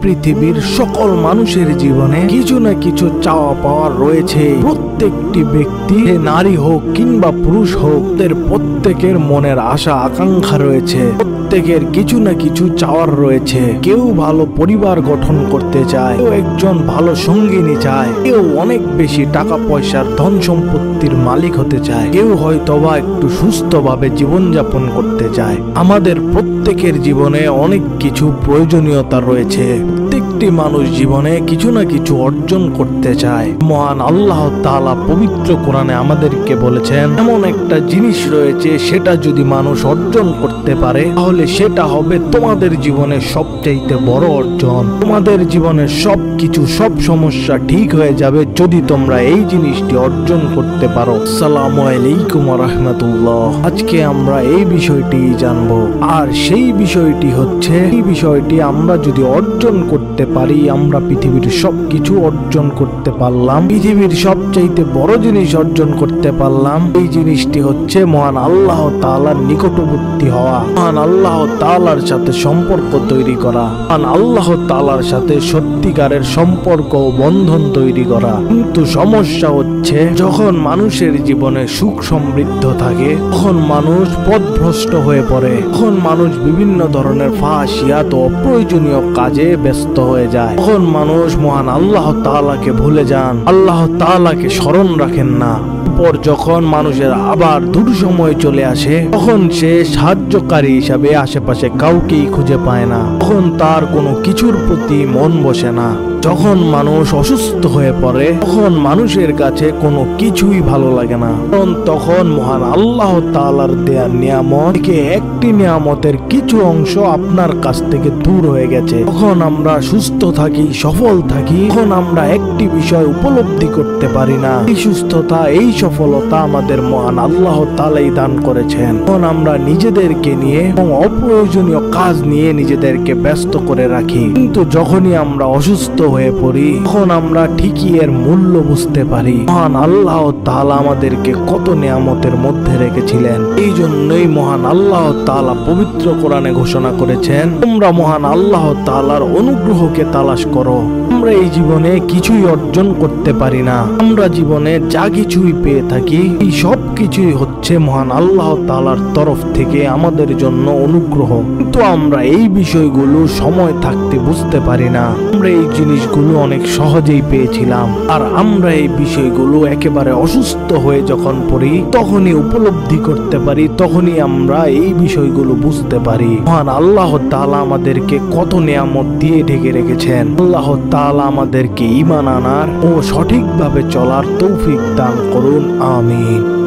পৃথিবীর সকল মানুষের জীবনে কিছু না কিছু চাওয়া পাওয়ার রয়েছে। প্রত্যেকটি ব্যক্তি, নারী হোক কিংবা পুরুষ হোক, তাদের প্রত্যেকের মনের আশা আকাঙ্ক্ষা রয়েছে। প্রত্যেকের কিছু না কিছু চাওয়ার রয়েছে। কেউ ভালো পরিবার গঠন করতে চায়, কেউ একজন ভালো সঙ্গিনী চায়, কেউ অনেক বেশি টাকা পয়সার ধন সম্পত্তির মালিক হতে চায়, কেউ হয়তোবা একটু সুস্থভাবে জীবনযাপন করতে চায়। আমাদের প্রত্যেকের জীবনে অনেক কিছু প্রয়োজনীয়তা রয়েছে। প্রত্যেকটি মানুষ জীবনে কিছু না কিছু অর্জন করতে চায়। মহান আল্লাহ তাআলা পবিত্র কোরআনে আমাদেরকে বলেছেন, এমন একটা জিনিস রয়েছে, সেটা যদি মানুষ অর্জন করতে পারে তাহলে সেটা হবে তোমাদের জীবনে সবচাইতে বড় অর্জন। তোমাদের জীবনের সবকিছু, সব সমস্যা ঠিক হয়ে যাবে যদি তোমরা এই জিনিসটি অর্জন করতে পারো। আসসালামু আলাইকুম ওয়া রাহমাতুল্লাহ। আজকে আমরা এই বিষয়টি জানবো, আর সেই বিষয়টি হচ্ছে, এই বিষয়টি আমরা যদি অর্জন করতে পারি, আমরা পৃথিবীর সবকিছু অর্জন করতে পারলাম। পৃথিবীর সবচাইতে বড় জিনিস অর্জন করতে পারলাম। এই জিনিসটি হচ্ছে মহান আল্লাহ তাআলার নিকটবর্তী হওয়া, মহান আল্লাহ তাআলার সাথে সম্পর্ক তৈরি করা, মহান আল্লাহ তাআলার সাথে সত্যিকারের সম্পর্ক ও বন্ধন তৈরি করা। কিন্তু সমস্যা হচ্ছে, যখন মানুষের জীবনে সুখ সমৃদ্ধ থাকে, তখন মানুষ পথভ্রষ্ট হয়ে পড়ে, তখন মানুষ বিভিন্ন ধরনের ফাহিশাত ও অপ্রয়োজনীয় কাজে ব্যস্ত হয়ে যায়। তখন মানুষ মহান আল্লাহ তাআলাকে ভুলে যান, আল্লাহ তাআলাকে স্মরণ রাখেন না। পর যখন মানুষের আবার দুঃসময় চলে আসে, তখন সে সাহায্যকারী হিসাবে আশেপাশে কাউকেই খুঁজে পায় না। তখন তার কোনো কিছুর প্রতি মন বসে না। যখন মানুষ অসুস্থ হয়ে পড়ে, তখন মানুষের কাছে কোনো কিছুই ভালো লাগে না, কারণ তখন মহান আল্লাহ তাআলার দেয়া নিয়ামত থেকে একটি নিয়ামতের কিছু অংশ আপনার কাছ থেকে দূর হয়ে গেছে। তখন আমরা সুস্থ থাকি, সফল থাকি, তখন আমরা একটি বিষয় উপলব্ধি করতে পারি না, এই সুস্থতা, এই সফলতা আমাদের মহান আল্লাহ তাআলাই দান করেছেন। তখন আমরা নিজেদেরকে নিয়ে এবং অপ্রয়োজনীয় কাজ নিয়ে নিজেদেরকে ব্যস্ত করে রাখি। কিন্তু যখনই আমরা অসুস্থ হয়ে পড়ি, তখন আমরা ঠিকই এর মূল্য বুঝতে পারি। মহান আল্লাহ তাআলা আমাদেরকে কত নিয়ামতের মধ্যে রেখেছিলেন। এই জন্যই মহান আল্লাহ তাআলা পবিত্র কোরআনে ঘোষণা করেছেন, তোমরা মহান আল্লাহ তাআলার অনুগ্রহকে তালাশ করো। আমরা এই জীবনে কিছুই অর্জন করতে পারি না। আমরা জীবনে যা কিছুই পেয়ে থাকি, এই সব কিছুই হচ্ছে মহান আল্লাহ তাআলার তরফ থেকে আমাদের জন্য অনুগ্রহ। কিন্তু আমরা এই বিষয়গুলো সময় থাকতে বুঝতে পারি না। আমরা এই জিনিসগুলো অনেক সহজেই পেয়েছিলাম, আর আমরা এই বিষয়গুলো একেবারে অসুস্থ হয়ে যখন পড়ি, তখনই উপলব্ধি করতে পারি, তখনই আমরা এই বিষয়গুলো বুঝতে পারি। মহান আল্লাহ তাআলা আমাদেরকে কত নিয়ামত দিয়ে ঢেকে রেখেছেন। আল্লাহ তাআলা আমাদেরকে ঈমান আনার ও সঠিকভাবে চলার তৌফিক দান করুন। আমিন।